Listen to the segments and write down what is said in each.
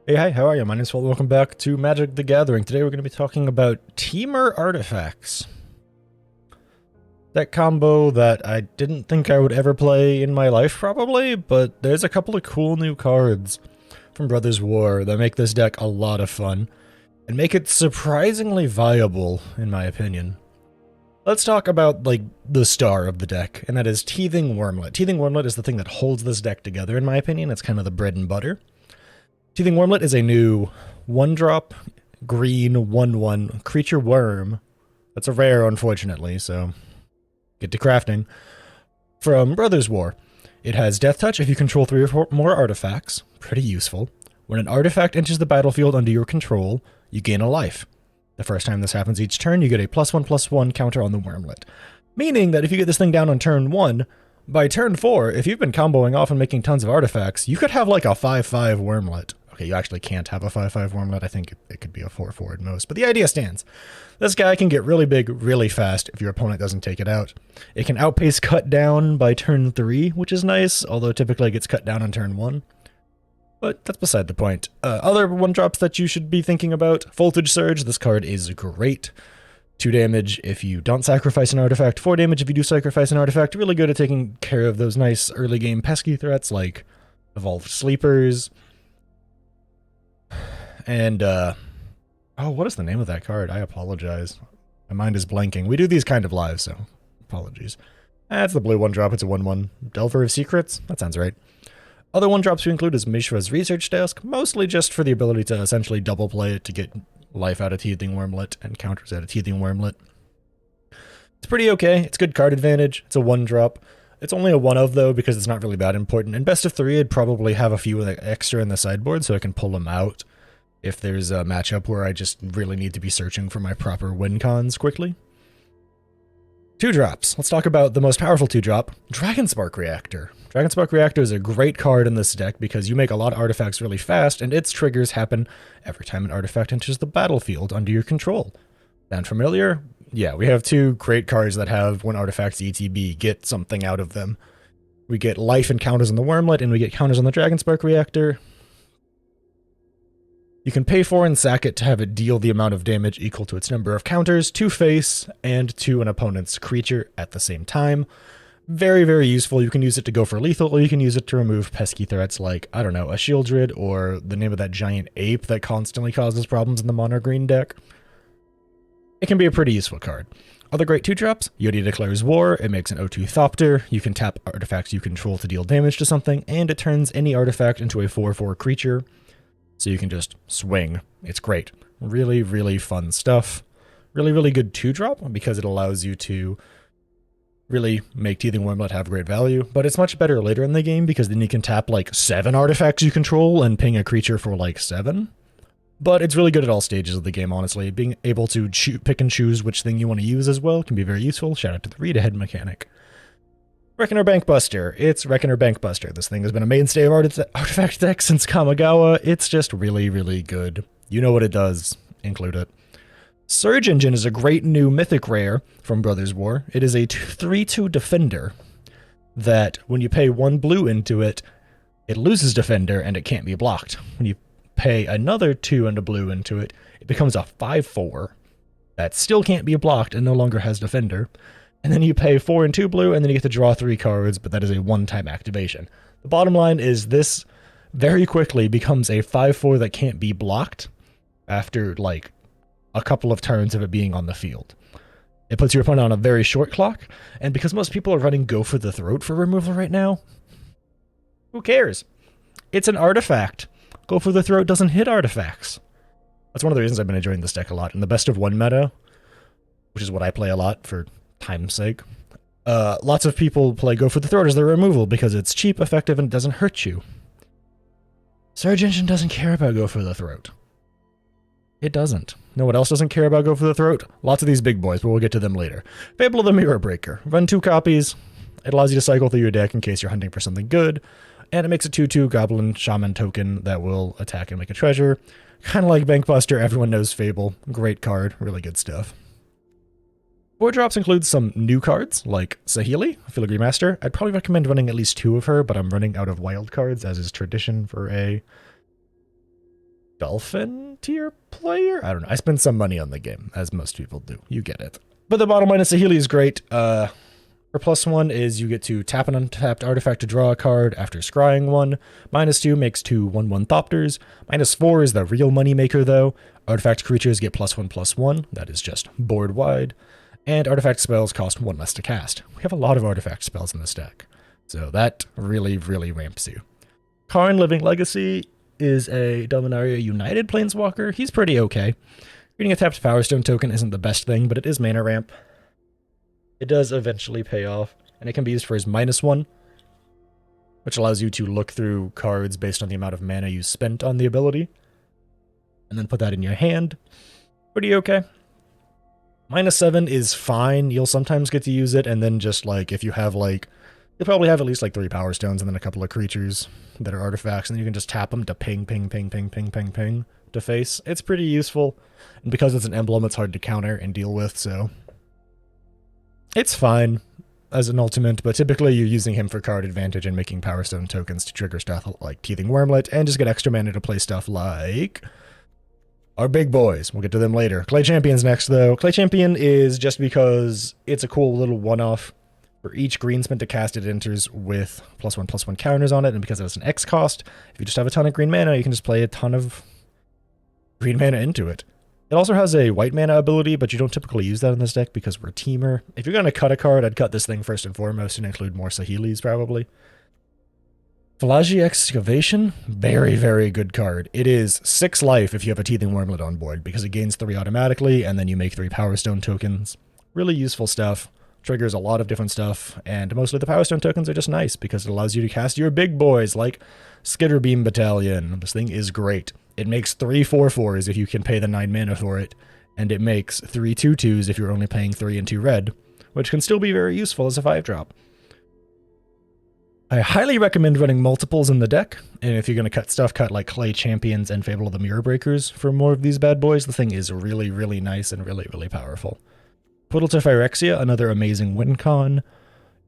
Hey, hi, how are you? My name's Phil. Welcome back to Magic the Gathering. Today we're going to be talking about Temur artifacts. That combo that I didn't think I would ever play in my life, probably, but there's a couple of cool new cards from Brothers War that make this deck a lot of fun and make it surprisingly viable, in my opinion. Let's talk about, like, the star of the deck, and that is Teething Wormlet. Teething Wormlet is the thing that holds this deck together, in my opinion. It's kind of the bread and butter. Teething Wormlet is a new 1-drop, green, 1/1 creature worm. That's a rare, unfortunately, so get to crafting. From Brothers War. It has Death Touch if you control 3 or 4 more artifacts. Pretty useful. When an artifact enters the battlefield under your control, you gain a life. The first time this happens each turn, you get a +1/+1 counter on the Wormlet. Meaning that if you get this thing down on turn 1, by turn 4, if you've been comboing off and making tons of artifacts, you could have like a 5/5 Wormlet. Okay, you actually can't have a 5/5 Wormlet. I think it could be a 4/4 at most, but the idea stands. This guy can get really big really fast if your opponent doesn't take it out. It can outpace cut down by turn 3, which is nice, although typically it gets cut down on turn 1. But that's beside the point. Other 1-drops that you should be thinking about. Voltage Surge. This card is great. 2 damage if you don't sacrifice an artifact. 4 damage if you do sacrifice an artifact. Really good at taking care of those nice early game pesky threats like Evolved Sleepers. And, oh, what is the name of that card? I apologize. My mind is blanking. We do these kind of live, so apologies. That's the blue 1-drop. It's a 1/1. Delver of Secrets? That sounds right. Other 1-drops we include is Mishra's Research Desk, mostly just for the ability to essentially double play it to get life out of Teething Wormlet and counters out of Teething Wormlet. It's pretty okay. It's good card advantage. It's a 1-drop. It's only a 1-of, though, because it's not really that important. In best of 3, I'd probably have a few extra in the sideboard so I can pull them out if there's a matchup where I just really need to be searching for my proper win cons quickly. 2-drops. Let's talk about the most powerful 2-drop, Dragonspark Reactor. Dragonspark Reactor is a great card in this deck because you make a lot of artifacts really fast, and its triggers happen every time an artifact enters the battlefield under your control. Sound familiar? Yeah, we have 2 great cards that have when artifacts ETB, get something out of them. We get life and counters on the Wormlet, and we get counters on the Dragonspark Reactor. You can pay for and sack it to have it deal the amount of damage equal to its number of counters to face and to an opponent's creature at the same time. Very, very useful. You can use it to go for lethal, or you can use it to remove pesky threats like, I don't know, a Shieldred, or the name of that giant ape that constantly causes problems in the mono green deck. It can be a pretty useful card. Other great 2-drops, Yodi Declares War. It makes an O2 Thopter. You can tap artifacts you control to deal damage to something, and it turns any artifact into a 4/4 creature. So you can just swing. It's great. Really, really fun stuff. Really, really good 2-drop because it allows you to really make Teething Wormlet have great value. But it's much better later in the game because then you can tap like 7 artifacts you control and ping a creature for like 7. But it's really good at all stages of the game, honestly. Being able to pick and choose which thing you want to use as well can be very useful. Shout out to the read-ahead mechanic. Reckoner Bankbuster. It's Reckoner Bankbuster. This thing has been a mainstay of artifact deck since Kamigawa. It's just really, really good. You know what it does. Include it. Surge Engine is a great new mythic rare from Brothers War. It is a 3/2 defender that when you pay 1 blue into it, it loses defender and it can't be blocked. When you pay another 2 and a blue into it, it becomes a 5/4 that still can't be blocked and no longer has defender. And then you pay 4 and 2 blue, and then you get to draw 3 cards, but that is a 1-time activation. The bottom line is this very quickly becomes a 5/4 that can't be blocked after, like, a couple of turns of it being on the field. It puts your opponent on a very short clock, and because most people are running Go for the Throat for removal right now, who cares? It's an artifact. Go for the Throat doesn't hit artifacts. That's one of the reasons I've been enjoying this deck a lot. In the best of 1 meta, which is what I play a lot for time's sake, lots of people play Go for the Throat as their removal because it's cheap, effective, and it doesn't hurt you. Surge Engine doesn't care about Go for the Throat. It doesn't. Know what else doesn't care about Go for the Throat? Lots of these big boys, but we'll get to them later. Fable of the Mirror Breaker. Run 2 copies. It allows you to cycle through your deck in case you're hunting for something good, and it makes a 2/2 Goblin Shaman token that will attack and make a treasure. Kind of like Bankbuster, everyone knows Fable. Great card, really good stuff. 4-drops include some new cards, like Saheeli, Filigree Master. I'd probably recommend running at least 2 of her, but I'm running out of wild cards, as is tradition for a Dolphin tier player? I don't know. I spend some money on the game, as most people do. You get it. But the bottom line is Saheeli is great. Her +1 is you get to tap an untapped artifact to draw a card after scrying one. -2 makes 2 1/1 Thopters. -4 is the real money maker though. Artifact creatures get +1/+1. That is just board wide. And artifact spells cost 1 less to cast. We have a lot of artifact spells in this deck. So that really, really ramps you. Karn Living Legacy is a Dominaria United Planeswalker. He's pretty okay. Reading a tapped Power Stone token isn't the best thing, but it is mana ramp. It does eventually pay off, and it can be used for his -1, which allows you to look through cards based on the amount of mana you spent on the ability, and then put that in your hand. Pretty okay. -7 is fine. You'll sometimes get to use it, and then just like, if you have like, you'll probably have at least like 3 Power Stones and then a couple of creatures that are artifacts, and then you can just tap them to ping, ping, ping, ping, ping, ping, ping to face. It's pretty useful, and because it's an emblem, it's hard to counter and deal with, so it's fine as an ultimate, but typically you're using him for card advantage and making Power Stone tokens to trigger stuff like Teething Wormlet, and just get extra mana to play stuff like our big boys. We'll get to them later. Clay Champion's next, though. Clay Champion is just because it's a cool little one-off. For each green spent to cast, it enters with +1/+1 counters on it, and because it's an X cost, if you just have a ton of green mana, you can just play a ton of green mana into it. It also has a white mana ability, but you don't typically use that in this deck because we're a teamer. If you're going to cut a card, I'd cut this thing first and foremost and include more Saheelis, probably. Phalagi Excavation, very, very good card. It is 6 life if you have a Teething Wormlet on board, because it gains 3 automatically, and then you make 3 Power Stone tokens. Really useful stuff. Triggers a lot of different stuff, and mostly the Power Stone tokens are just nice, because it allows you to cast your big boys, like Skitterbeam Battalion. This thing is great. It makes 3 4/4s if you can pay the 9 mana for it, and it makes 3 2/2s if you're only paying 3 and 2 red, which can still be very useful as a 5-drop. I highly recommend running multiples in the deck, and if you're going to cut stuff, cut like Clay Champions and Fable of the Mirror Breakers for more of these bad boys. The thing is really, really nice and really, really powerful. Portal to Phyrexia, another amazing win con.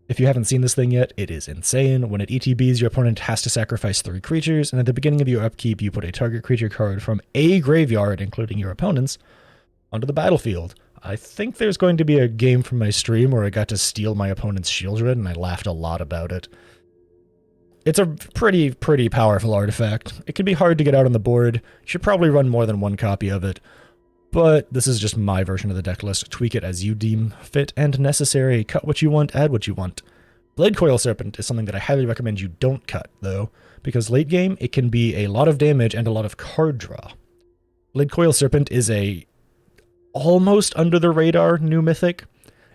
If you haven't seen this thing yet, it is insane. When it ETBs, your opponent has to sacrifice 3 creatures, and at the beginning of your upkeep, you put a target creature card from a graveyard, including your opponent's, onto the battlefield. I think there's going to be a game from my stream where I got to steal my opponent's Shieldred, and I laughed a lot about it. It's a pretty powerful artifact. It can be hard to get out on the board. You should probably run more than 1 copy of it. But this is just my version of the deck list. Tweak it as you deem fit and necessary. Cut what you want, add what you want. Blade Coil Serpent is something that I highly recommend you don't cut, though, because late game, it can be a lot of damage and a lot of card draw. Blade Coil Serpent is a almost under-the-radar new mythic.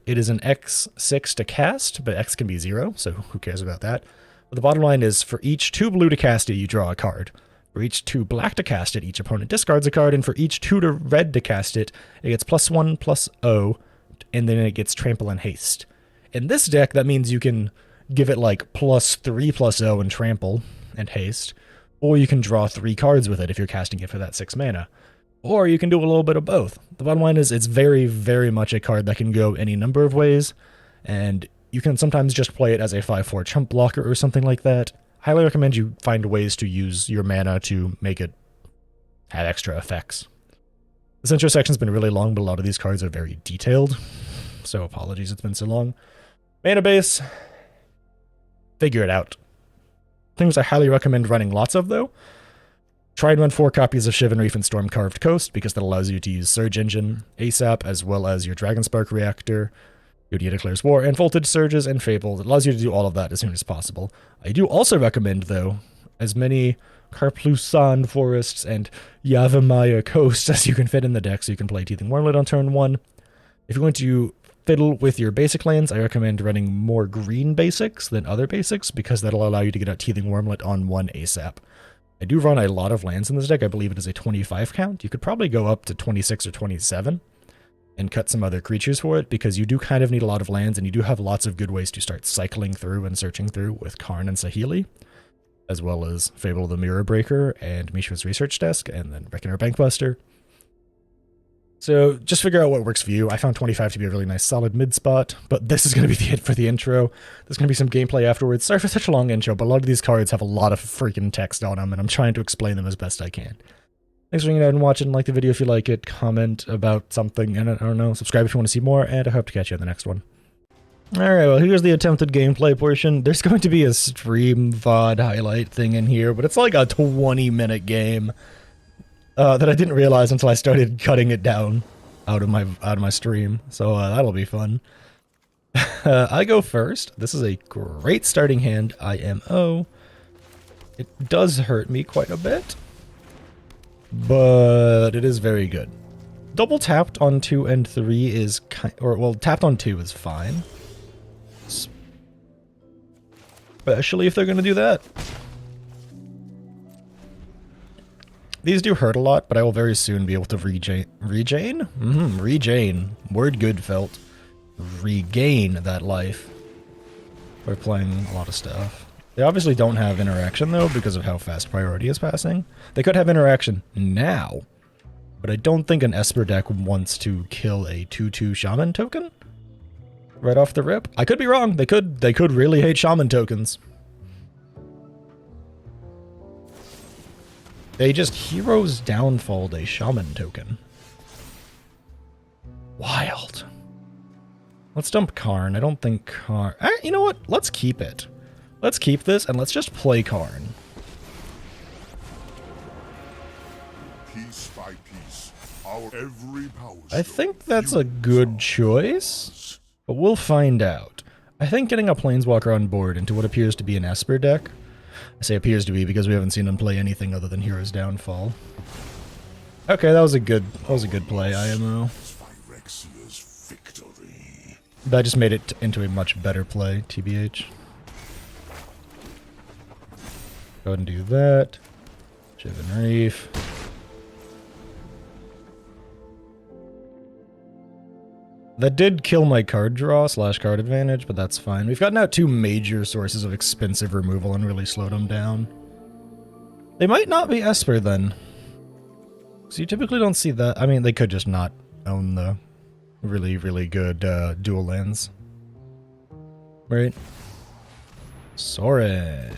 It is an X6 to cast, but X can be 0, so who cares about that? But the bottom line is, for each 2 blue to cast it, you draw a card. For each 2 black to cast it, each opponent discards a card, and for each 2 to red to cast it, it gets +1/+0, and then it gets Trample and Haste. In this deck, that means you can give it like +3/+0 and Trample and Haste, or you can draw 3 cards with it if you're casting it for that 6 mana. Or you can do a little bit of both. The bottom line is it's very, very much a card that can go any number of ways, and you can sometimes just play it as a 5/4 chump blocker or something like that. Highly recommend you find ways to use your mana to make it have extra effects. This intro section's been really long, but a lot of these cards are very detailed, so apologies it's been so long. Mana base, figure it out. Things I highly recommend running lots of, though. Try and run 4 copies of Shivan Reef and Stormcarved Coast, because that allows you to use Surge Engine ASAP, as well as your Dragonspark Reactor, Udia Declares War, and Voltage Surges and Fables. It allows you to do all of that as soon as possible. I do also recommend, though, as many Karplusan Forests and Yavimaya Coasts as you can fit in the deck, so you can play Teething Wormlet on turn 1. If you're going to fiddle with your basic lands, I recommend running more green basics than other basics, because that'll allow you to get out Teething Wormlet on 1 ASAP. I do run a lot of lands in this deck. I believe it is a 25 count. You could probably go up to 26 or 27 and cut some other creatures for it, because you do kind of need a lot of lands, and you do have lots of good ways to start cycling through and searching through with Karn and Saheeli, as well as Fable of the Mirror Breaker and Mishra's Research Desk, and then Reckoner Bankbuster. So just figure out what works for you. I found 25 to be a really nice solid mid spot, but this is going to be the it for the intro. There's going to be some gameplay afterwards. Sorry for such a long intro, but a lot of these cards have a lot of freaking text on them, and I'm trying to explain them as best I can. Thanks for hanging out and watching. Like the video if you like it, comment about something, and I don't know, subscribe if you want to see more, and I hope to catch you on the next one. Alright, well, here's the attempted gameplay portion. There's going to be a stream VOD highlight thing in here, but it's like a 20-minute game that I didn't realize until I started cutting it down out of my stream. So that'll be fun. I go first. This is a great starting hand, IMO. It does hurt me quite a bit, but it is very good. Double tapped on 2 and 3 is tapped on 2 is fine. Especially if they're going to do that. These do hurt a lot, but I will very soon be able to regain. Word good felt. Regain that life. We're playing a lot of stuff. They obviously don't have interaction though because of how fast priority is passing. They could have interaction now, but I don't think an Esper deck wants to kill a 2/2 Shaman token right off the rip. I could be wrong. They could really hate Shaman tokens. They just Heroes Downfalled a Shaman token. Wild. Let's dump Karn. I don't think Karn... you know what? Let's keep it. Let's keep this, and let's just play Karn. Piece by piece, our every power I think that's a good choice, but we'll find out. I think getting a Planeswalker on board into what appears to be an Esper deck... I say appears to be because we haven't seen him play anything other than Heroes Downfall. Okay, that was a good play, IMO. That just made it into a much better play, TBH. Go ahead and do that. Shivan Reef. That did kill my card draw / card advantage, but that's fine. We've gotten out 2 major sources of expensive removal and really slowed them down. They might not be Esper then. So you typically don't see that. I mean, they could just not own the really, really good dual lands. Right? Sorin.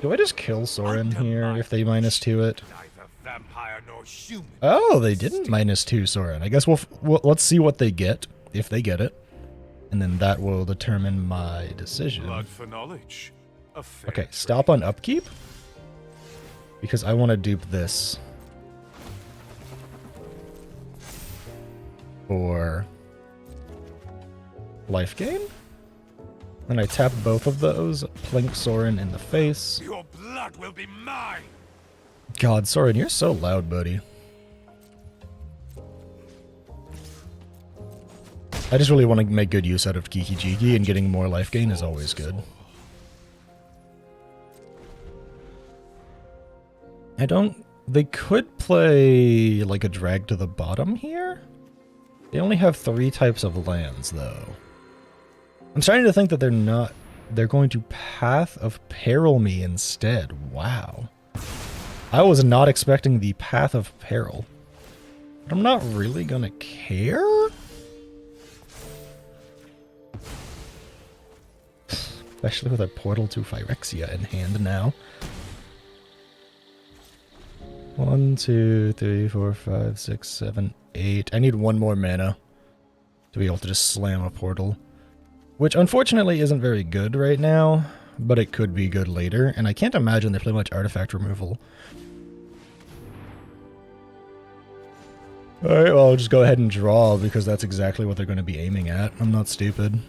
Do I just kill Sorin here if they -2 it? Oh, they didn't -2 Sorin. I guess we'll let's see what they get, if they get it. And then that will determine my decision. Okay, stop on upkeep. Because I want to dupe this. For life gain. And I tap both of those, plink Sorin in the face. Your blood will be mine. God, Sorin, you're so loud, buddy. I just really want to make good use out of Kiki Jiki, and getting more life gain is always good. They could play like a drag to the bottom here? They only have 3 types of lands, though. I'm starting to think that they're going to Path of Peril me instead. Wow. I was not expecting the Path of Peril. But I'm not really gonna care? Especially with a Portal to Phyrexia in hand now. 1, 2, 3, 4, 5, 6, 7, 8. I need 1 more mana to be able to just slam a portal. Which unfortunately isn't very good right now, but it could be good later, and I can't imagine they play much artifact removal. Alright, well, I'll just go ahead and draw, because that's exactly what they're going to be aiming at. I'm not stupid.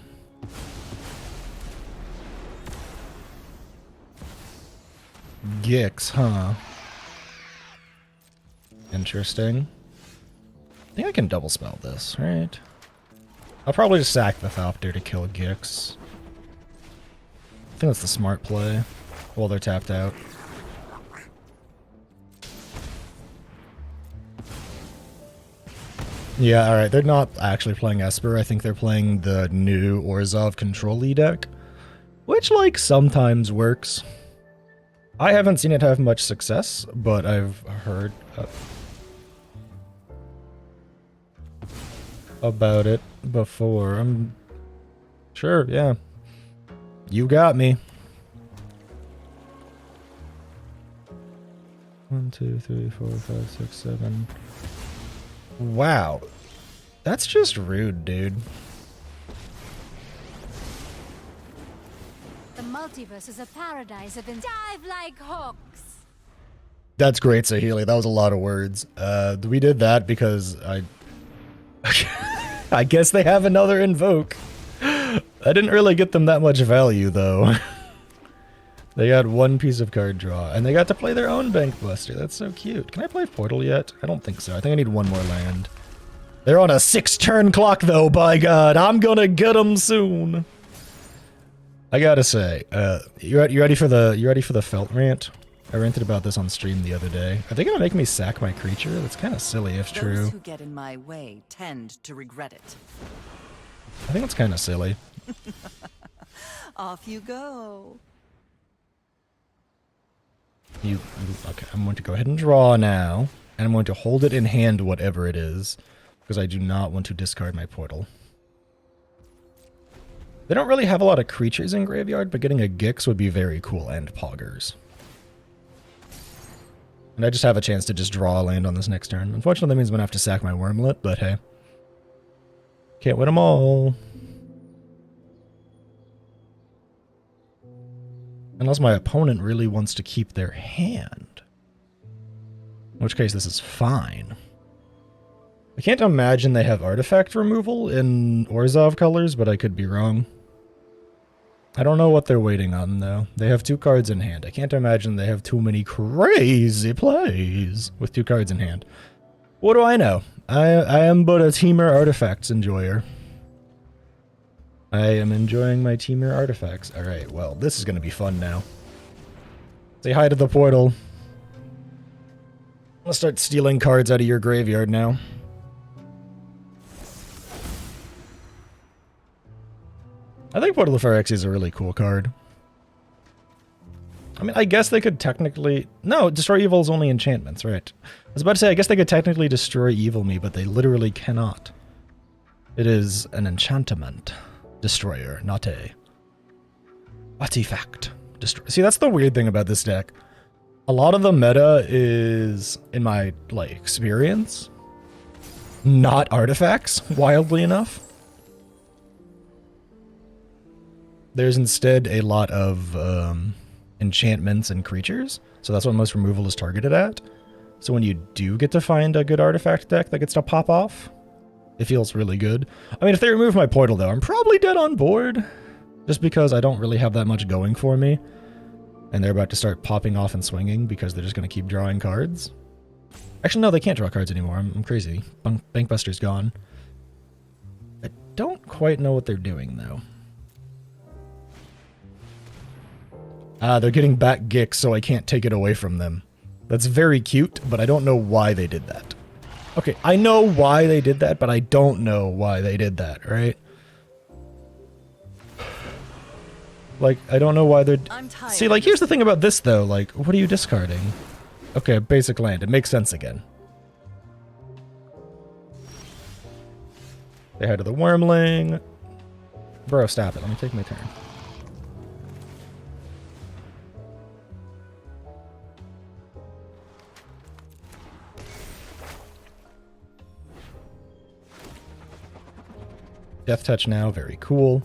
Gix, huh? Interesting. I think I can double spell this, right? I'll probably just sack the Thopter to kill Gix. I think that's the smart play while they're tapped out. Yeah, alright, they're not actually playing Esper. I think they're playing the new Orzhov Control-y deck, which, like, sometimes works. I haven't seen it have much success, but I've heard about it before. I'm sure, yeah. You got me. 1, 2, 3, 4, 5, 6, 7. Wow. That's just rude, dude. The multiverse is a paradise of dive like hawks. That's great, Sahili. That was a lot of words. We did that because I guess they have another invoke. I didn't really get them that much value, though. They got one piece of card draw, and they got to play their own Bank Buster. That's so cute. Can I play Portal yet? I don't think so. I think I need one more land. They're on a 6-turn clock, though, by God. I'm gonna get them soon. I gotta say, you ready for the felt rant? I ranted about this on stream the other day. Are they gonna make me sack my creature? That's kind of silly if true. Those who get in my way tend to regret it. I think it's kind of silly. Off you go. Okay, I'm going to go ahead and draw now, and I'm going to hold it in hand, whatever it is, because I do not want to discard my portal. They don't really have a lot of creatures in graveyard, but getting a Gix would be very cool, and Poggers. And I just have a chance to just draw a land on this next turn. Unfortunately, that means I'm going to have to sack my Wormlet, but hey. Can't win them all. Unless my opponent really wants to keep their hand. In which case, this is fine. I can't imagine they have artifact removal in Orzhov colors, but I could be wrong. I don't know what they're waiting on, though. They have 2 cards in hand. I can't imagine they have too many crazy plays with 2 cards in hand. What do I know? I am but a Temur artifacts enjoyer. I am enjoying my Temur artifacts. Alright, well, this is going to be fun now. Say hi to the portal. I'll start stealing cards out of your graveyard now. I think Portal of Phyrexia is a really cool card. I mean, I guess they could technically... No, Destroy Evil is only enchantments, right. I was about to say, I guess they could technically destroy Evil me, but they literally cannot. It is an enchantment destroyer, not a artifact destroyer. See, that's the weird thing about this deck. A lot of the meta is, in my like experience, not artifacts, wildly enough. There's instead a lot of enchantments and creatures, so that's what most removal is targeted at. So when you do get to find a good artifact deck that gets to pop off, it feels really good. I mean, if they remove my portal, though, I'm probably dead on board, just because I don't really have that much going for me, and they're about to start popping off and swinging because they're just going to keep drawing cards. Actually, no, they can't draw cards anymore. I'm crazy. Bankbuster's gone. I don't quite know what they're doing, though. Ah, they're getting back Gix, so I can't take it away from them. That's very cute, but I don't know why they did that. Okay, I know why they did that, but I don't know why they did that, right? Like, I don't know why they're... See, like, here's the thing about this, though. Like, what are you discarding? Okay, basic land. It makes sense again. They head to the Wormling. Bro, stop it. Let me take my turn. Death Touch now, very cool.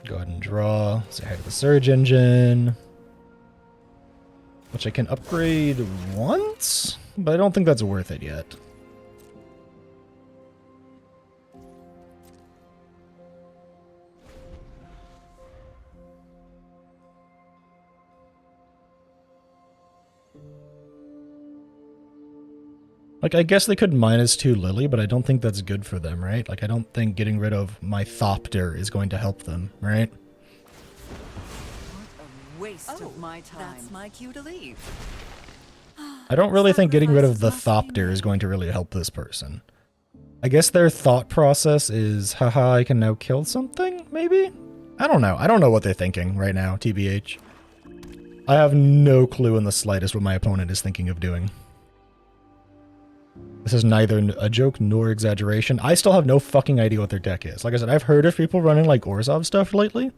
Go ahead and draw. Say hi to the Surge Engine. Which I can upgrade once, but I don't think that's worth it yet. Like, I guess they could -2 Lily, but I don't think that's good for them, right? Like, I don't think getting rid of my Thopter is going to help them, right? What a waste of my time. That's my cue to leave. I don't really think getting rid of the Thopter is going to really help this person. I guess their thought process is, haha, I can now kill something, maybe? I don't know. I don't know what they're thinking right now, TBH. I have no clue in the slightest what my opponent is thinking of doing. This is neither a joke nor exaggeration. I still have no fucking idea what their deck is. Like I said, I've heard of people running like Orzhov stuff lately.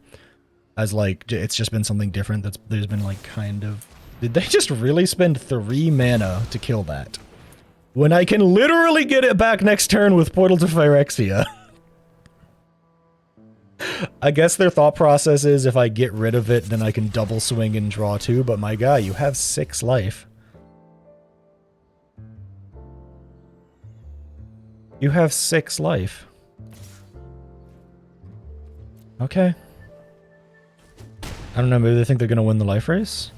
as like it's just been something different. There's been like kind of. Did they just really spend 3 mana to kill that? When I can literally get it back next turn with Portal to Phyrexia. I guess their thought process is if I get rid of it, then I can double swing and draw 2, but my guy, you have 6 life. You have 6 life. Okay. I don't know, maybe they think they're gonna win the life race?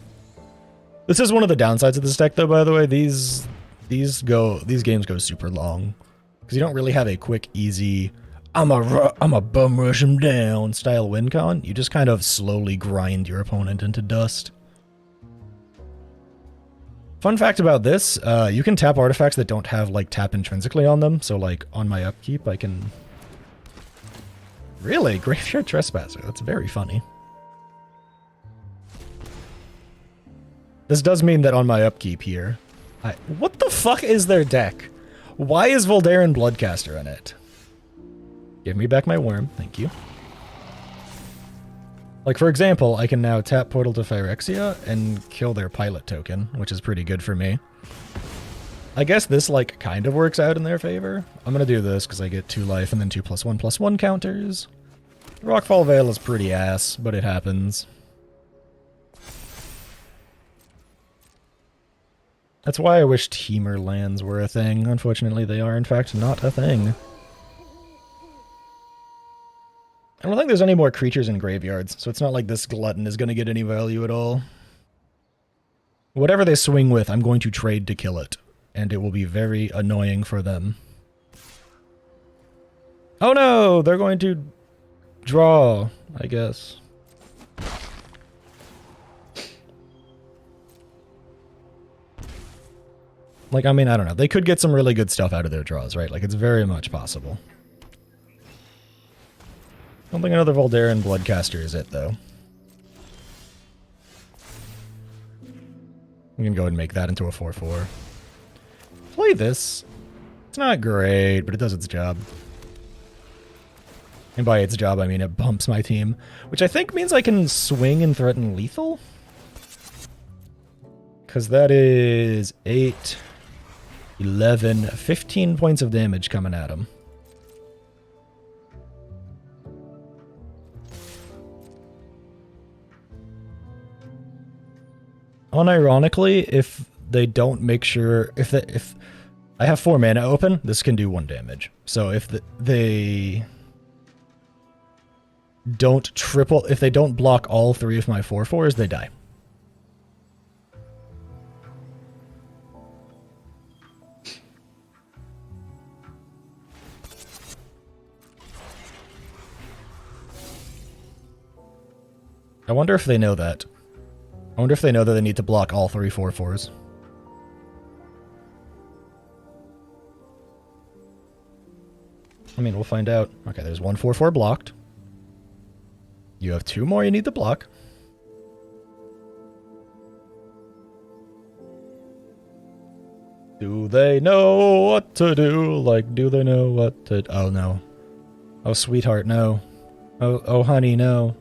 This is one of the downsides of this deck though, by the way. These games go super long. Because you don't really have a quick, easy, I'm a bum rush him down style win con. You just kind of slowly grind your opponent into dust. Fun fact about this, you can tap artifacts that don't have like tap intrinsically on them. So like on my upkeep, I can... Really? Graveyard Trespasser. That's very funny. This does mean that on my upkeep here... What the fuck is their deck? Why is Voldaren Bloodcaster in it? Give me back my worm, thank you. Like, for example, I can now tap Portal to Phyrexia and kill their pilot token, which is pretty good for me. I guess this, like, kind of works out in their favor. I'm gonna do this because I get 2 life and then 2+1/+1 counters. Rockfall Veil is pretty ass, but it happens. That's why I wish Temur lands were a thing. Unfortunately, they are, in fact, not a thing. I don't think there's any more creatures in graveyards, so it's not like this glutton is going to get any value at all. Whatever they swing with, I'm going to trade to kill it, and it will be very annoying for them. Oh no! They're going to draw, I guess. Like, I mean, I don't know. They could get some really good stuff out of their draws, right? Like, it's very much possible. I don't think another Voldaren Bloodcaster is it, though. We can go ahead and make that into a 4/4. Play this. It's not great, but it does its job. And by its job, I mean it bumps my team. Which I think means I can swing and threaten lethal? Because that is 8, 11, 15 points of damage coming at him. Unironically, if they don't make sure... If I have 4 mana open, this can do 1 damage. So if they don't triple... If they don't block all 3 of my 4/4s, they die. I wonder if they know that. I wonder if they know that they need to block all 3 4/4s. I mean, we'll find out. Okay, there's 1 4/4 blocked. You have 2 more you need to block. Do they know what to do? Like, do they know what to... Oh, no. Oh, sweetheart, no. Oh, honey, no.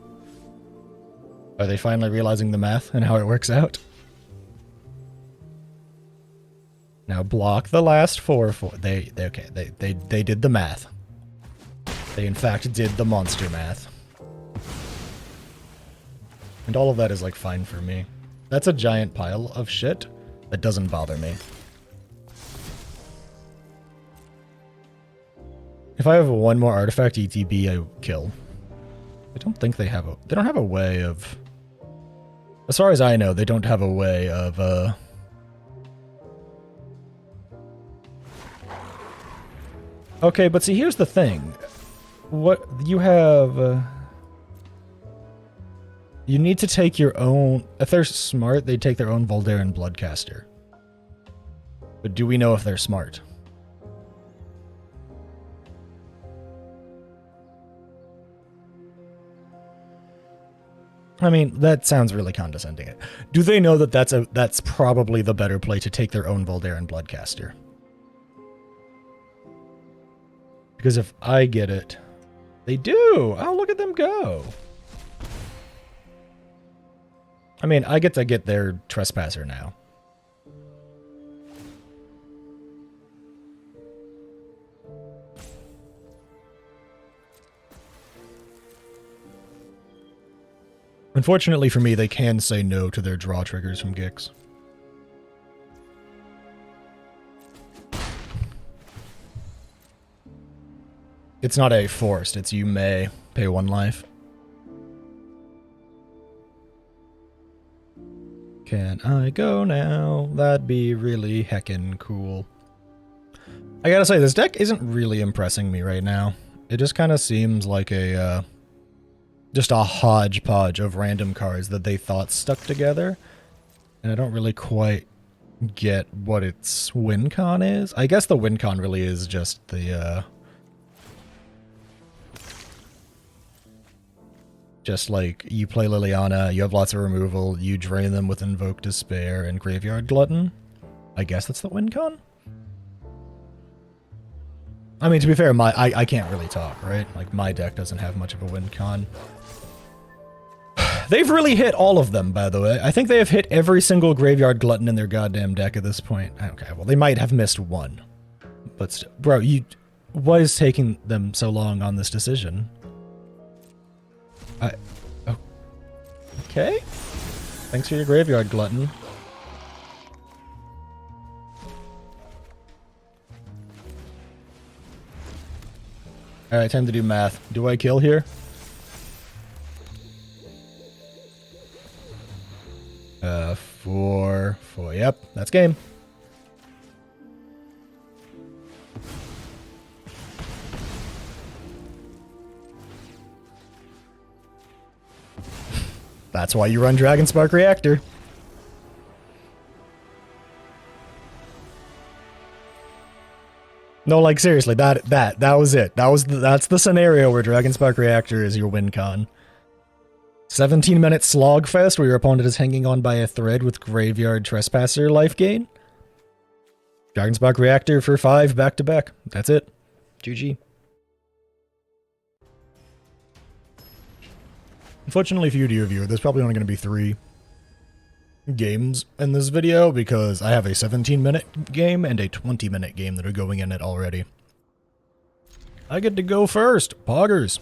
Are they finally realizing the math and how it works out? Now block the last 4/4. They did the math. They in fact did the monster math. And all of that is like fine for me. That's a giant pile of shit that doesn't bother me. If I have 1 more artifact ETB, I kill. I don't think they have a... They don't have a way of... As far as I know, they don't have a way of, Okay, but see, here's the thing. What you have... You need to take your own... If they're smart, they take their own Voldaren Bloodcaster. But do we know if they're smart? I mean, that sounds really condescending. Do they know that that's probably the better play to take their own Voldaren Bloodcaster? Because if I get it... They do! Oh, look at them go! I mean, I get to get their Trespasser now. Unfortunately for me, they can say no to their draw triggers from Gix. It's not a forced, it's you may pay 1 life. Can I go now? That'd be really heckin' cool. I gotta say, this deck isn't really impressing me right now. It just kind of seems like a, just a hodgepodge of random cards that they thought stuck together. And I don't really quite get what its win con is. I guess the win con really is just the, just like, you play Liliana, you have lots of removal, you drain them with Invoke Despair and Graveyard Glutton. I guess that's the win con? I mean, to be fair, I can't really talk, right? Like, my deck doesn't have much of a win con. They've really hit all of them, by the way. I think they have hit every single Graveyard Glutton in their goddamn deck at this point. Okay, well, they might have missed one. But, bro, what is taking them so long on this decision? Okay. Thanks for your Graveyard Glutton. Alright, time to do math. Do I kill here? Four. Yep, that's game. That's why you run Dragonspark Reactor. No, like seriously, that was it. That's the scenario where Dragonspark Reactor is your win con. 17-minute slogfest where your opponent is hanging on by a thread with Graveyard Trespasser life gain. Dragonspark Reactor for 5 back to back. That's it. GG. Unfortunately for you, dear viewer, there's probably only going to be 3 games in this video because I have a 17-minute game and a 20-minute game that are going in it already. I get to go first. Poggers.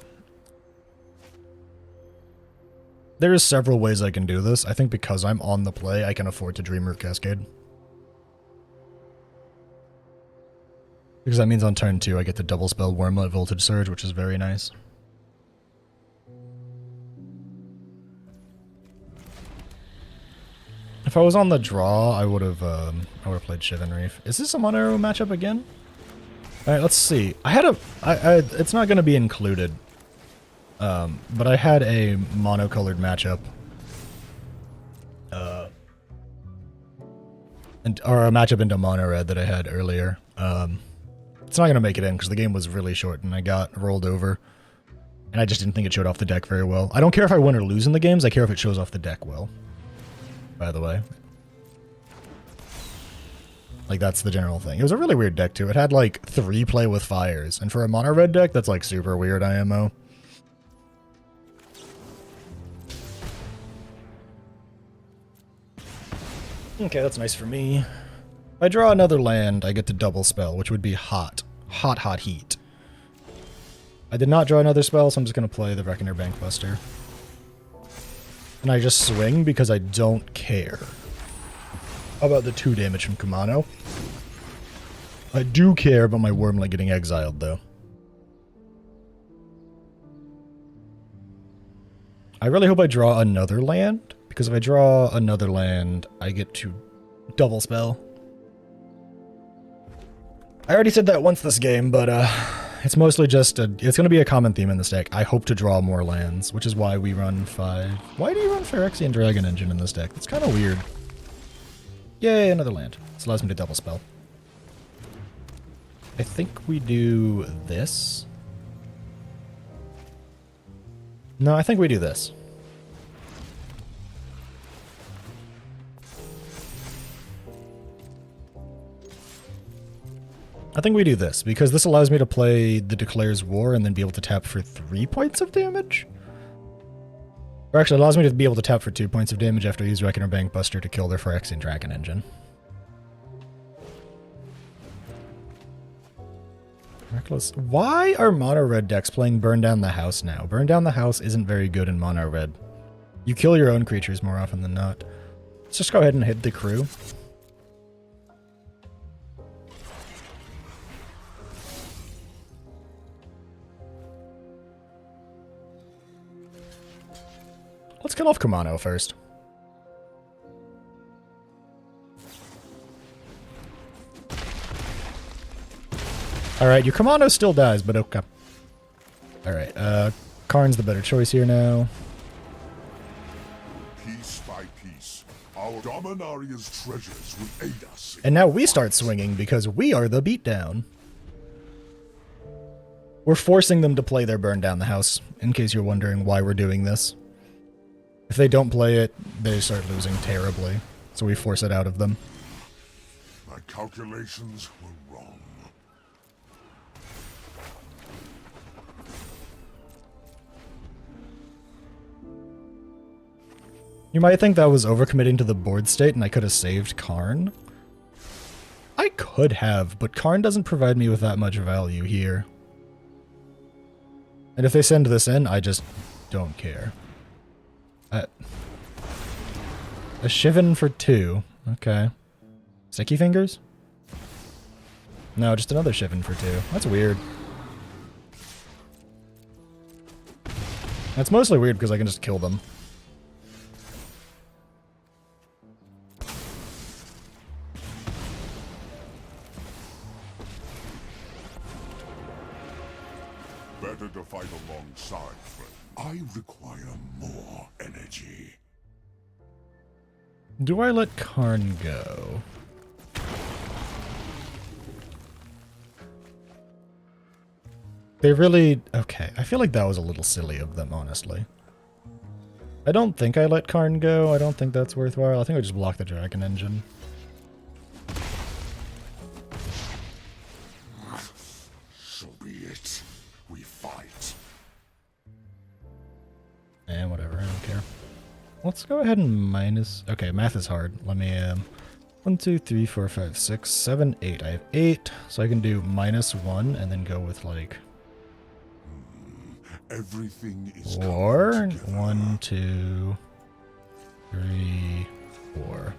There's several ways I can do this. I think because I'm on the play, I can afford to Dreamer Cascade. Because that means on turn 2, I get to double spell Wormlet Voltage Surge, which is very nice. If I was on the draw, I would have played Shivan Reef. Is this a mono matchup again? All right, let's see. It's not going to be included, but I had a monocolored matchup, or a matchup into mono red that I had earlier. It's not going to make it in because the game was really short and I got rolled over, and I just didn't think it showed off the deck very well. I don't care if I win or lose in the games. I care if it shows off the deck well. By the way. Like, that's the general thing. It was a really weird deck, too. It had, like, 3 play with fires. And for a mono red deck, that's, like, super weird IMO. Okay, that's nice for me. If I draw another land, I get to double spell, which would be hot. Hot, hot heat. I did not draw another spell, so I'm just going to play the Reckoner Bankbuster. And I just swing because I don't care about the 2 damage from Kumano. I do care about my Wormlet getting exiled, though. I really hope I draw another land, because if I draw another land, I get to double spell. I already said that once this game, but it's mostly just it's going to be a common theme in this deck. I hope to draw more lands, which is why we run 5. Why do you run Phyrexian Dragon Engine in this deck? That's kind of weird. Yay, another land. This allows me to double spell. I think we do this. No, I think we do this. I think we do this, because this allows me to play the Declares War and then be able to tap for 3 points of damage. Or actually, it allows me to be able to tap for 2 points of damage after I use Reckoner Bankbuster to kill their Phyrexian Dragon Engine. Reckless. Why are mono red decks playing Burn Down the House now? Burn Down the House isn't very good in mono red. You kill your own creatures more often than not. Let's just go ahead and hit the crew. Let's kill off Kumano first. Alright, your Kumano still dies, but okay. Alright, Karn's the better choice here now. Piece by piece, our Dominaria's treasures will aid us. And now we start swinging because we are the beatdown. We're forcing them to play their Burn Down the House, in case you're wondering why we're doing this. If they don't play it, they start losing terribly, so we force it out of them. My calculations were wrong. You might think that was overcommitting to the board state and I could have saved Karn. I could have, but Karn doesn't provide me with that much value here. And if they send this in, I just don't care. A Shivan for 2. Okay. Sticky Fingers? No, just another Shivan for 2. That's weird. That's mostly weird because I can just kill them. Better to fight alongside, friend. I require more energy. Do I let Karn go? They really... Okay, I feel like that was a little silly of them, honestly. I don't think I let Karn go. I don't think that's worthwhile. I think I just block the Dragon Engine. So be it. We fight. And whatever, I don't care. Let's go ahead and minus... Okay, math is hard. Let me, 1, 2, 3, 4, 5, 6, 7, 8. I have 8, so I can do -1 and then go with, like... Everything is 4. coming together. 1, 2, 3, 4.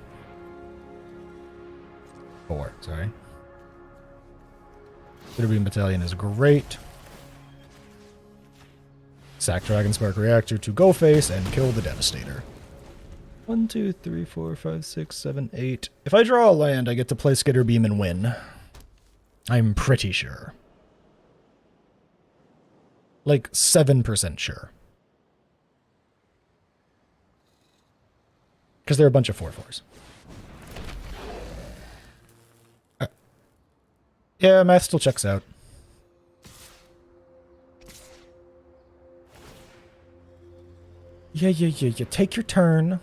4, sorry. Bitterbeam Battalion is great. Sack Dragon Spark Reactor to go face and kill the Devastator. 1, 2, 3, 4, 5, 6, 7, 8. If I draw a land, I get to play Skitter Beam and win. I'm pretty sure. Like 7% sure. Because they're a bunch of 4/4s. Yeah, math still checks out. Yeah. Take your turn.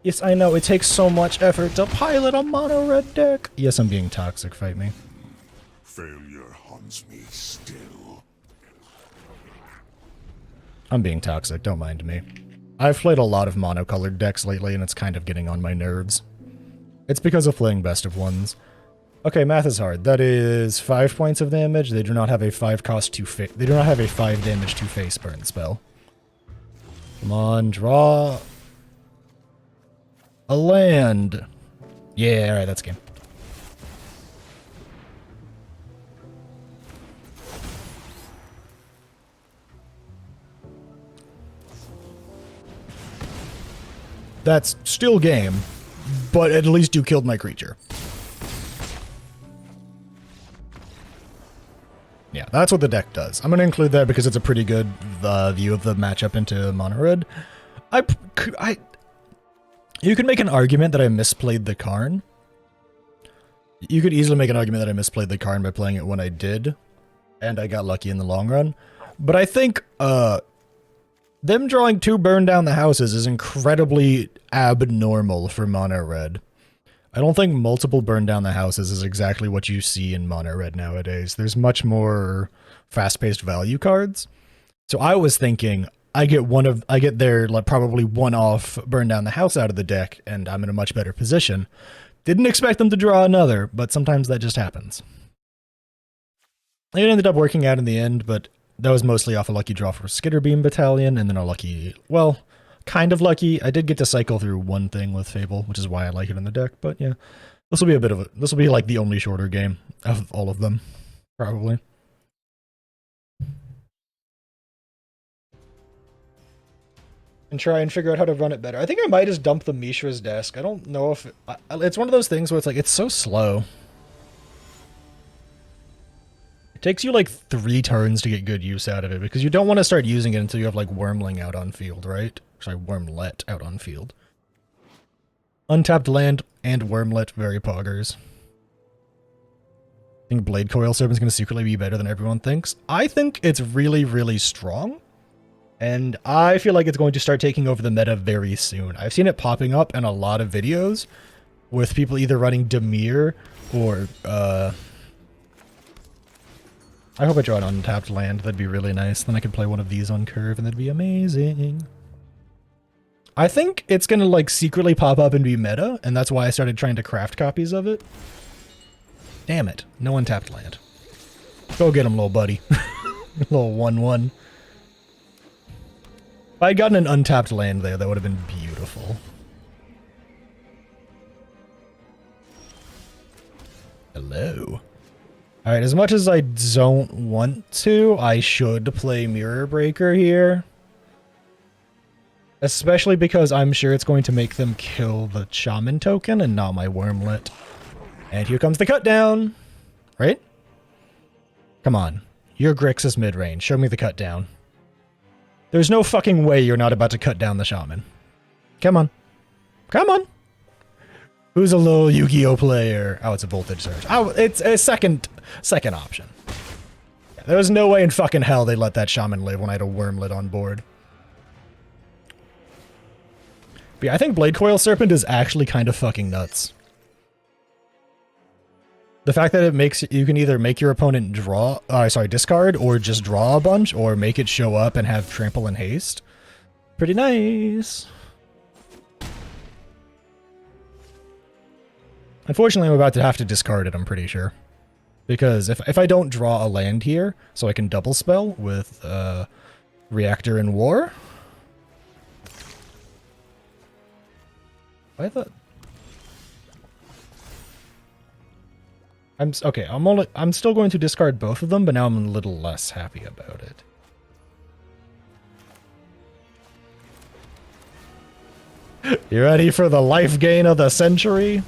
Yes, I know. It takes so much effort to pilot a mono red deck. Yes, I'm being toxic. Fight me. Failure haunts me still. I'm being toxic. Don't mind me. I've played a lot of monocolored decks lately, and it's kind of getting on my nerves. It's because of playing best of ones. Okay, math is hard. That is 5 points of damage. They do not have a 5 cost to face. They do not have a 5 damage to face burn spell. Come on, draw a land. Yeah, alright, that's game. That's still game, but at least you killed my creature. Yeah, that's what the deck does. I'm going to include that because it's a pretty good view of the matchup into mono red. You could make an argument that I misplayed the Karn. You could easily make an argument that I misplayed the Karn by playing it when I did, and I got lucky in the long run. But I think them drawing 2 Burn Down the Houses is incredibly abnormal for mono red. I don't think multiple Burn Down the Houses is exactly what you see in mono red nowadays. There's much more fast-paced value cards. So I was thinking, I get their like probably one off burn down the house out of the deck, and I'm in a much better position. Didn't expect them to draw another, but sometimes that just happens. It ended up working out in the end, but that was mostly off a lucky draw for Skitterbeam Battalion, and then a lucky, well, kind of lucky. I did get to cycle through one thing with Fable, which is why I like it in the deck, but yeah. This will be like the only shorter game of all of them, probably. And try and figure out how to run it better. I think I might just dump the Mishra's desk. I don't know if... it's one of those things where it's like, it's so slow. It takes you like 3 turns to get good use out of it, because you don't want to start using it until you have like Wormling out on field, right? Sorry, Wormlet out on field. Untapped land and Wormlet, very poggers. I think Blade Coil Serpent's going to secretly be better than everyone thinks. I think it's really, really strong. And I feel like it's going to start taking over the meta very soon. I've seen it popping up in a lot of videos with people either running Temur or, I hope I draw an untapped land. That'd be really nice. Then I could play one of these on curve and that'd be amazing. I think it's going to like secretly pop up and be meta, and that's why I started trying to craft copies of it. Damn it. No untapped land. Go get him, little buddy. Little 1/1. If I'd gotten an untapped land there, that would have been beautiful. Hello. Alright, as much as I don't want to, I should play Mirror Breaker here. Especially because I'm sure it's going to make them kill the Shaman token and not my Wormlet. And here comes the cut down. Right? Come on. Your Grix is mid-range. Show me the cut down. There's no fucking way you're not about to cut down the Shaman. Come on. Come on. Who's a low Yu-Gi-Oh player? Oh, it's a Voltage Surge. Oh, it's a second option. Yeah, there was no way in fucking hell they let that Shaman live when I had a Wormlet on board. But yeah, I think Blade Coil Serpent is actually kind of fucking nuts. The fact that it makes you can either make your opponent draw, discard, or just draw a bunch, or make it show up and have trample and haste. Pretty nice. Unfortunately, I'm about to have to discard it, I'm pretty sure. Because if I don't draw a land here, so I can double spell with Reactor and War. I thought... okay, I'm still going to discard both of them, but now I'm a little less happy about it. You ready for the life gain of the century?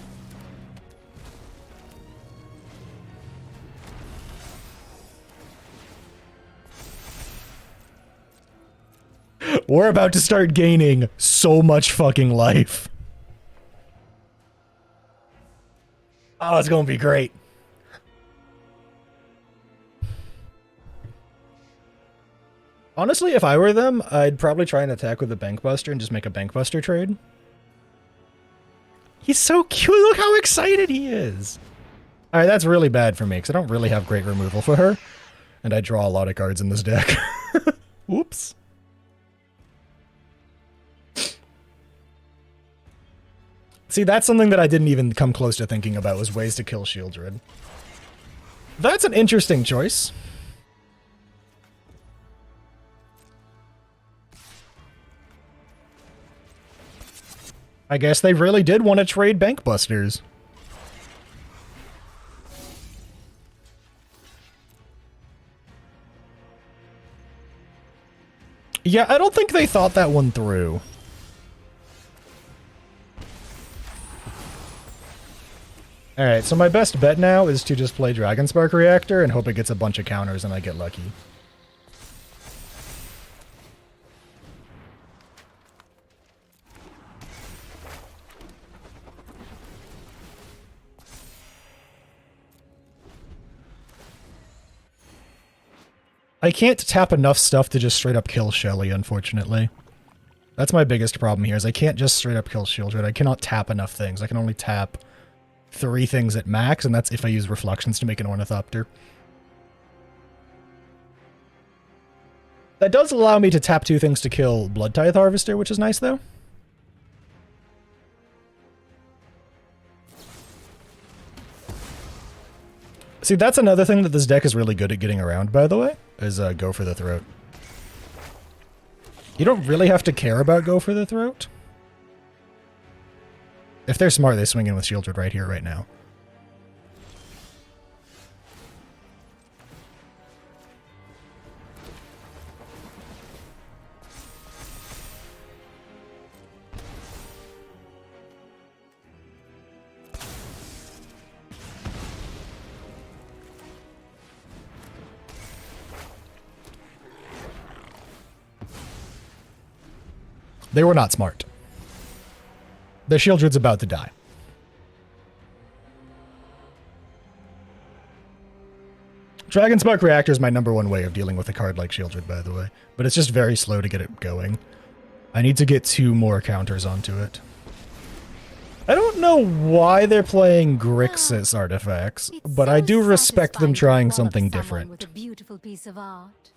We're about to start gaining so much fucking life. Oh, it's gonna be great. Honestly, if I were them, I'd probably try and attack with a Bankbuster and just make a Bankbuster trade. He's so cute. Look how excited he is. Alright, that's really bad for me, because I don't really have great removal for her. And I draw a lot of cards in this deck. Oops. See, that's something that I didn't even come close to thinking about, was ways to kill Shieldred. That's an interesting choice. I guess they really did want to trade Bankbusters. Yeah, I don't think they thought that one through. Alright, so my best bet now is to just play Dragonspark Reactor and hope it gets a bunch of counters and I get lucky. I can't tap enough stuff to just straight up kill Shelly, unfortunately. That's my biggest problem here, is I can't just straight up kill Shieldred. I cannot tap enough things. I can only tap 3 things at max, and that's if I use Reflections to make an Ornithopter. That does allow me to tap 2 things to kill Blood Tithe Harvester, which is nice, though. See, that's another thing that this deck is really good at getting around, by the way, is Go for the Throat. You don't really have to care about Go for the Throat. If they're smart, they swing in with Shieldred right here, right now. They were not smart. The Shieldred's about to die. Dragon Spark Reactor is my #1 way of dealing with a card like Shieldred, by the way. But it's just very slow to get it going. I need to get 2 more counters onto it. I don't know why they're playing Grixis artifacts, but I do respect them trying something different. With a beautiful piece of art.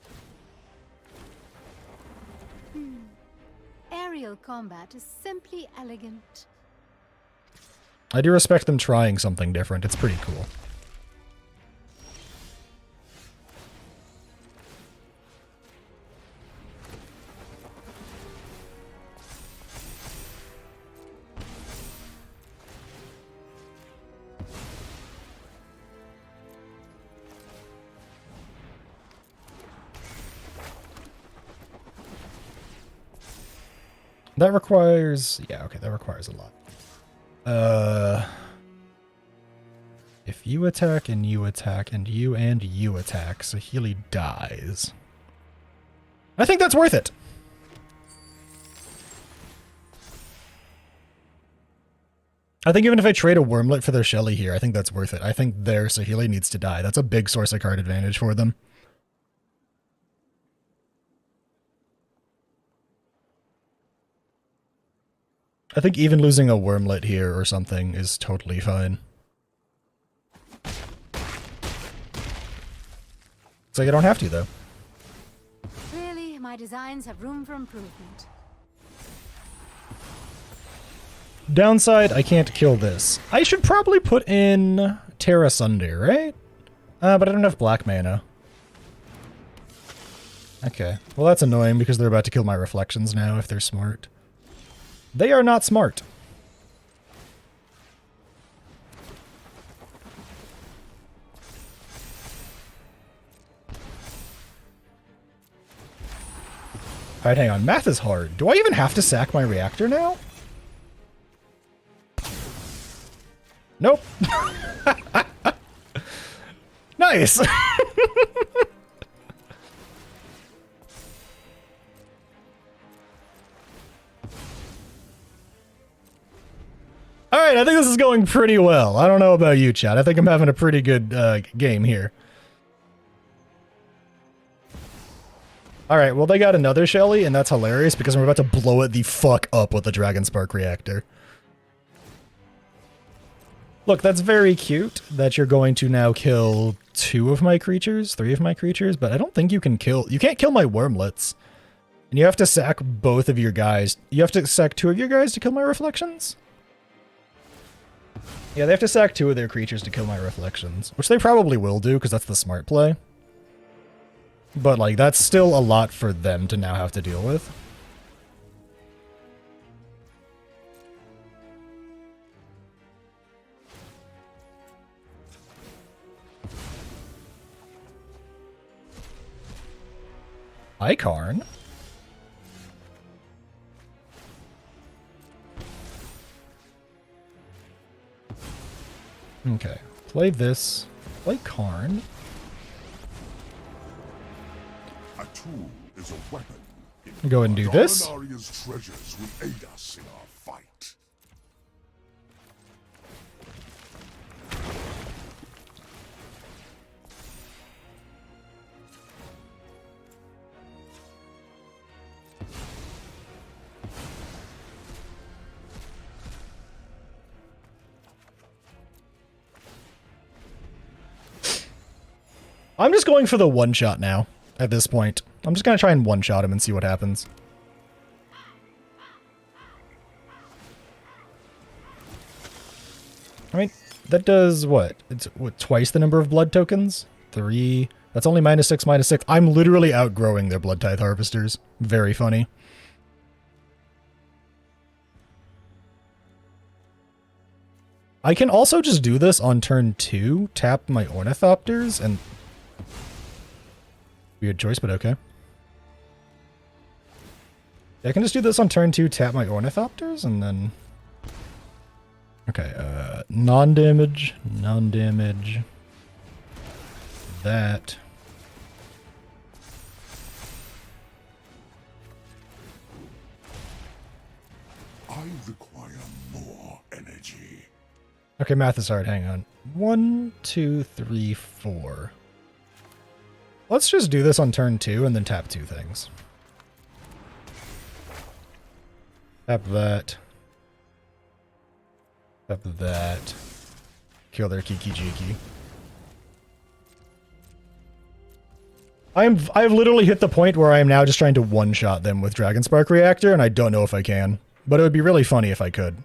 Aerial combat is simply elegant. I do respect them trying something different. It's pretty cool. That requires... yeah, okay, that requires a lot. If you attack and you attack and you attack, Saheeli dies. I think that's worth it. I think even if I trade a Wormlet for their Shelly here, I think that's worth it. I think their Saheeli needs to die. That's a big source of card advantage for them. I think even losing a Wormlet here or something is totally fine. It's like I don't have to, though. Clearly, my designs have room for improvement. Downside, I can't kill this. I should probably put in Terra Sunder, right? But I don't have black mana. Okay. Well, that's annoying because they're about to kill my reflections now if they're smart. They are not smart. Alright, hang on. Math is hard. Do I even have to sack my reactor now? Nope. Nice! Alright, I think this is going pretty well. I don't know about you, chat. I think I'm having a pretty good game here. Alright, well they got another Shelly, and that's hilarious because I'm about to blow it the fuck up with the Dragon Spark Reactor. Look, that's very cute that you're going to now kill 2 of my creatures, 3 of my creatures, but I don't think you can kill... you can't kill my Wormlets. And you have to sack both of your guys. You have to sack 2 of your guys to kill my reflections? Yeah, they have to sack 2 of their creatures to kill my reflections, which they probably will do because that's the smart play. But, like, that's still a lot for them to now have to deal with. Hi, Karn. Okay, play this. Play Karn. A tool is a weapon. Go ahead and do this. Dominaria's treasures will aid us in our fight. I'm just going for the one-shot now, at this point. I'm just gonna try and one-shot him and see what happens. I mean, that does what? It's what, twice the number of blood tokens? 3. That's only -6, -6. I'm literally outgrowing their blood tithe harvesters. Very funny. I can also just do this on turn 2, tap my ornithopters, and... Weird choice, but okay. I can just do this on turn 2, tap my ornithopters, and then... Okay, non-damage, non-damage, that. I require more energy. Okay, math is hard, hang on. 1, 2, 3, 4. Let's just do this on turn 2 and then tap 2 things. Tap that. Tap that. Kill their Kiki Jiki. I've literally hit the point where I am now just trying to one-shot them with Dragon Spark Reactor, and I don't know if I can. But it would be really funny if I could.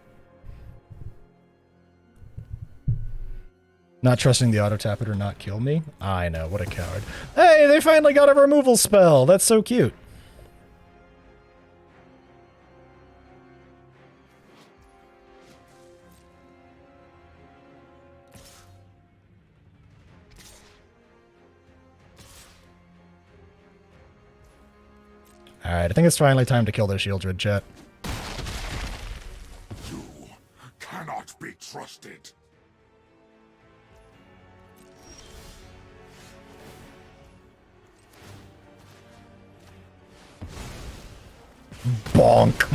Not trusting the auto-tap it or not kill me? I know, what a coward. Hey, they finally got a removal spell! That's so cute. Alright, I think it's finally time to kill their Shieldred, chat. You cannot be trusted. Bonk.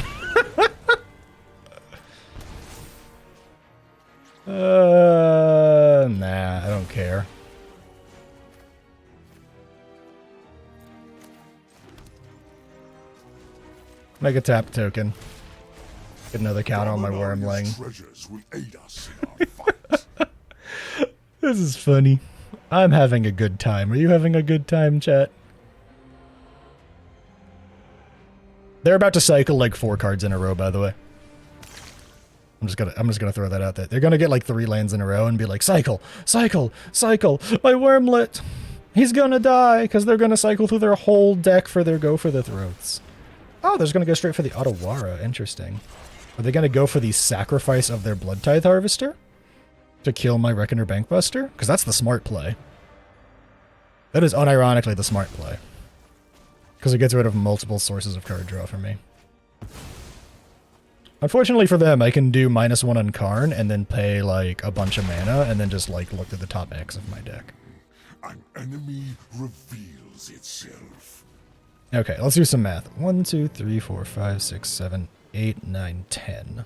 Nah, I don't care. Make a tap token. Get another counter on my wormling. Treasures will aid us in our fight. This is funny. I'm having a good time. Are you having a good time, chat? They're about to cycle like 4 cards in a row, by the way. I'm just gonna throw that out there. They're gonna get like 3 lands in a row and be like, cycle, cycle, cycle, my wormlet. He's gonna die, because they're gonna cycle through their whole deck for their go for the throats. Oh, they're gonna go straight for the Otawara. Interesting. Are they gonna go for the sacrifice of their Blood Tithe Harvester? To kill my Reckoner Bankbuster? Because that's the smart play. That is unironically the smart play. Because it gets rid of multiple sources of card draw for me. Unfortunately for them, I can do -1 on Karn and then pay like a bunch of mana and then just like look at the top X of my deck. An enemy reveals itself. Okay, let's do some math. 1, 2, 3, 4, 5, 6, 7, 8, 9, 10.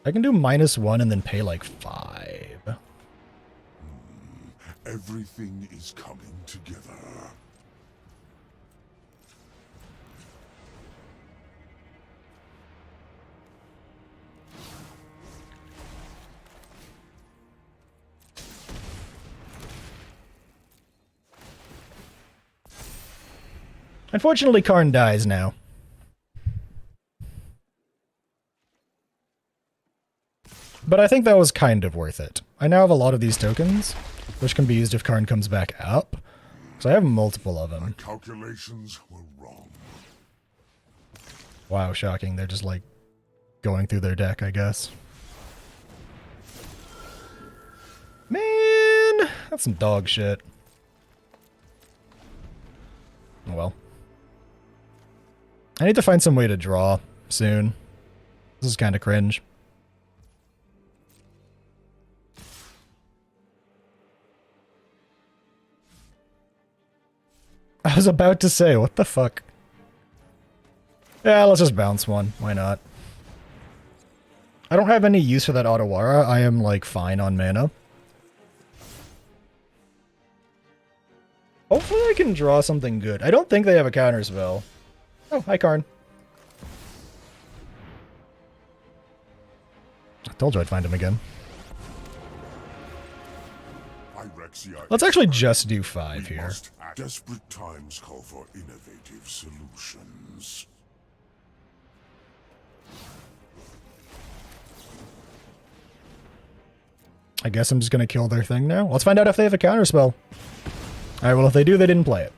I can do -1 and then pay like 5. Everything is coming together. Unfortunately, Karn dies now. But I think that was kind of worth it. I now have a lot of these tokens, which can be used if Karn comes back up. So I have multiple of My them. calculations were wrong. Wow, shocking. They're just like going through their deck, I guess. Man, that's some dog shit. Oh well. I need to find some way to draw soon. This is kind of cringe. I was about to say, what the fuck? Yeah, let's just bounce one. Why not? I don't have any use for that Otawara. I am, like, fine on mana. Hopefully I can draw something good. I don't think they have a counter spell. Oh, hi, Karn. I told you I'd find him again. Let's actually just do 5 here. Must Desperate times call for innovative solutions. I guess I'm just gonna kill their thing now. Let's find out if they have a counterspell. Alright, well if they do, they didn't play it.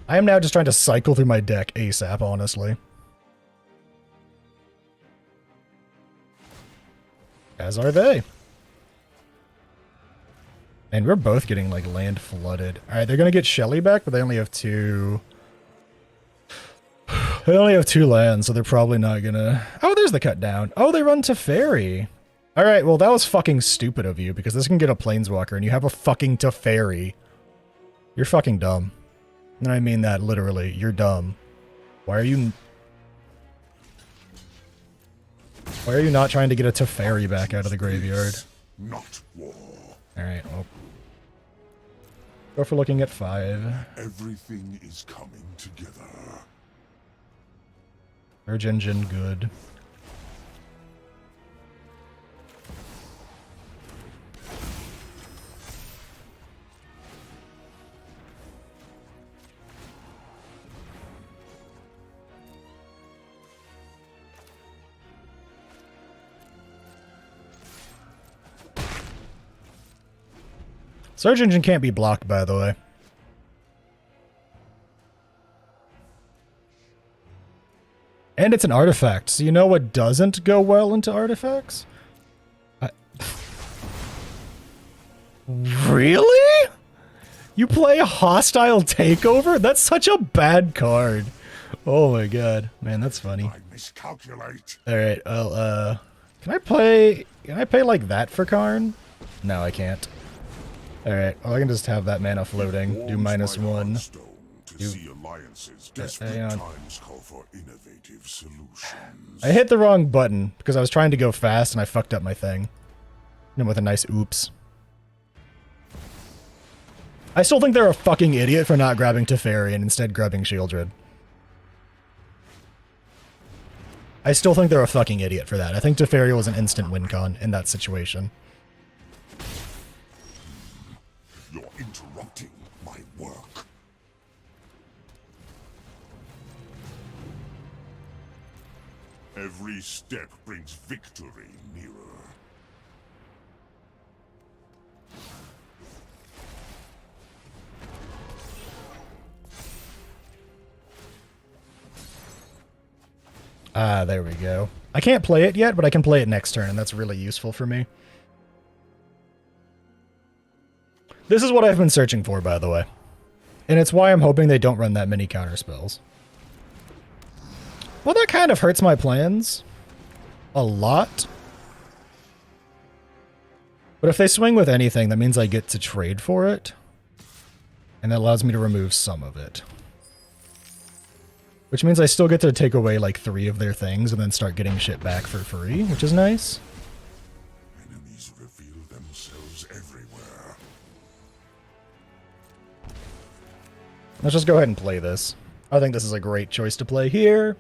I am now just trying to cycle through my deck ASAP, honestly. As are they. And we're both getting, like, land flooded. Alright, they're gonna get Shelly back, but they only have 2... They only have 2 lands, so they're probably not gonna... Oh, there's the cut down. Oh, they run Teferi. Alright, well, that was fucking stupid of you, because this can get a Planeswalker, and you have a fucking Teferi. You're fucking dumb. And I mean that literally. You're dumb. Why are you not trying to get a Teferi back out of the graveyard? Not war. Alright, well. Go for looking at 5. Everything is coming together. Surge Engine, good. Surge Engine can't be blocked, by the way. And it's an artifact, so you know what doesn't go well into artifacts? Really? You play a Hostile Takeover? That's such a bad card. Oh my god. Man, that's funny. I miscalculate. Alright, well, can I pay like that for Karn? No, I can't. Alright, well I can just have that mana floating. Do -1. To see alliances. Desperate times call for innovative solutions. I hit the wrong button because I was trying to go fast and I fucked up my thing. And with a nice oops. I still think they're a fucking idiot for not grabbing Teferi and instead grabbing Shieldred. I still think they're a fucking idiot for that. I think Teferi was an instant win con in that situation. You're interrupting my work. Every step brings victory nearer. Ah, there we go. I can't play it yet, but I can play it next turn, and that's really useful for me. This is what I've been searching for, by the way. And it's why I'm hoping they don't run that many counterspells. Well, that kind of hurts my plans. A lot. But if they swing with anything, that means I get to trade for it. And that allows me to remove some of it. Which means I still get to take away like 3 of their things and then start getting shit back for free, which is nice. Enemies reveal themselves everywhere. Let's just go ahead and play this. I think this is a great choice to play here.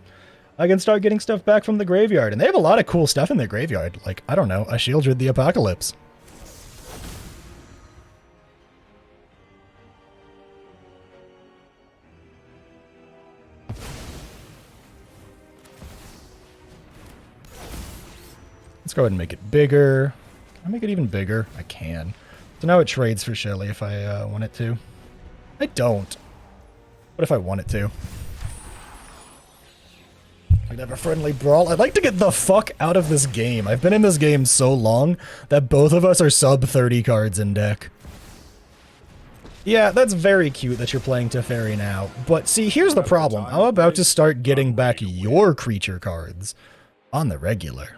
I can start getting stuff back from the graveyard. And they have a lot of cool stuff in their graveyard. Like, I don't know, a Shieldred the Apocalypse. Let's go ahead and make it bigger. Can I make it even bigger? I can. So now it trades for Shelly if I want it to. I don't. What if I want it to? I'd have a friendly brawl. I'd like to get the fuck out of this game. I've been in this game so long that both of us are sub 30 cards in deck. Yeah, that's very cute that you're playing Teferi now. But see, here's the problem. I'm about to start getting back your creature cards on the regular.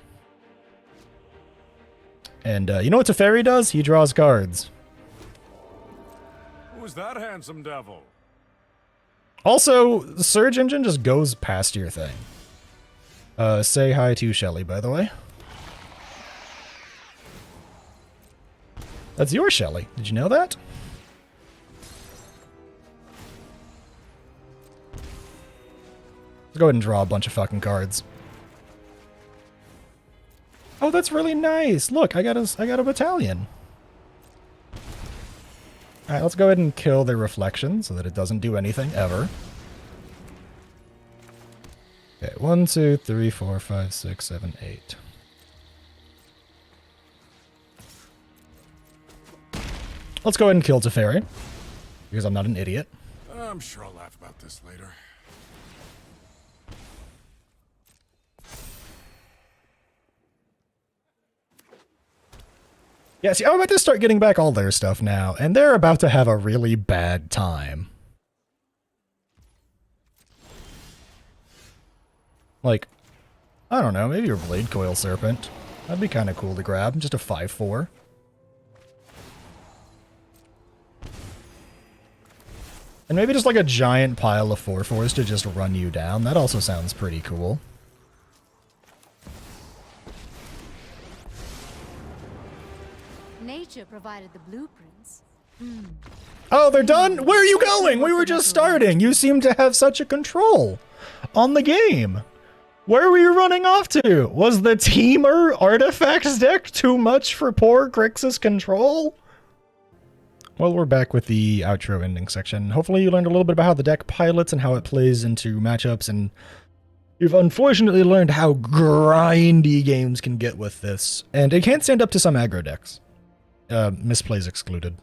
And you know what Teferi does? He draws cards. Who's that handsome devil? Also, the Surge Engine just goes past your thing. Say hi to Shelly, by the way. That's your Shelly. Did you know that? Let's go ahead and draw a bunch of fucking cards. Oh, that's really nice. Look, I got a battalion. Alright, let's go ahead and kill the reflection so that it doesn't do anything ever. Okay, 1, 2, 3, 4, 5, 6, 7, 8. Let's go ahead and kill Teferi, because I'm not an idiot. I'm sure I'll laugh about this later. Yeah, see, I'm about to start getting back all their stuff now, and they're about to have a really bad time. Like, I don't know, maybe your Blade Coil Serpent. That'd be kind of cool to grab, just a 5/4. And maybe just like a giant pile of 4/4s to just run you down. That also sounds pretty cool. Nature provided the blueprints. Oh, they're done? Where are you going? We were just starting. You seem to have such a control on the game. Where were you running off to? Was the Temur artifacts deck too much for poor Grixis control? Well, we're back with the outro ending section. Hopefully you learned a little bit about how the deck pilots and how it plays into matchups, and you've unfortunately learned how grindy games can get with this. And it can't stand up to some aggro decks. Misplays excluded.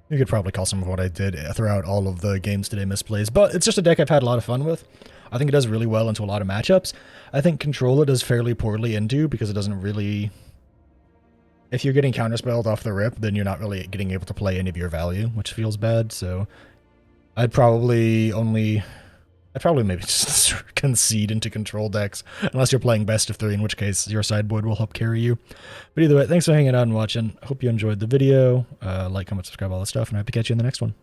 You could probably call some of what I did throughout all of the games today misplays, but it's just a deck I've had a lot of fun with. I think it does really well into a lot of matchups. I think Control it does fairly poorly into, because it doesn't really... If you're getting counterspelled off the rip, then you're not really getting able to play any of your value, which feels bad, so... I'd probably maybe just concede into Control decks, unless you're playing best of 3, in which case your sideboard will help carry you. But either way, thanks for hanging out and watching. Hope you enjoyed the video. Like, comment, subscribe, all that stuff, and I hope to catch you in the next one.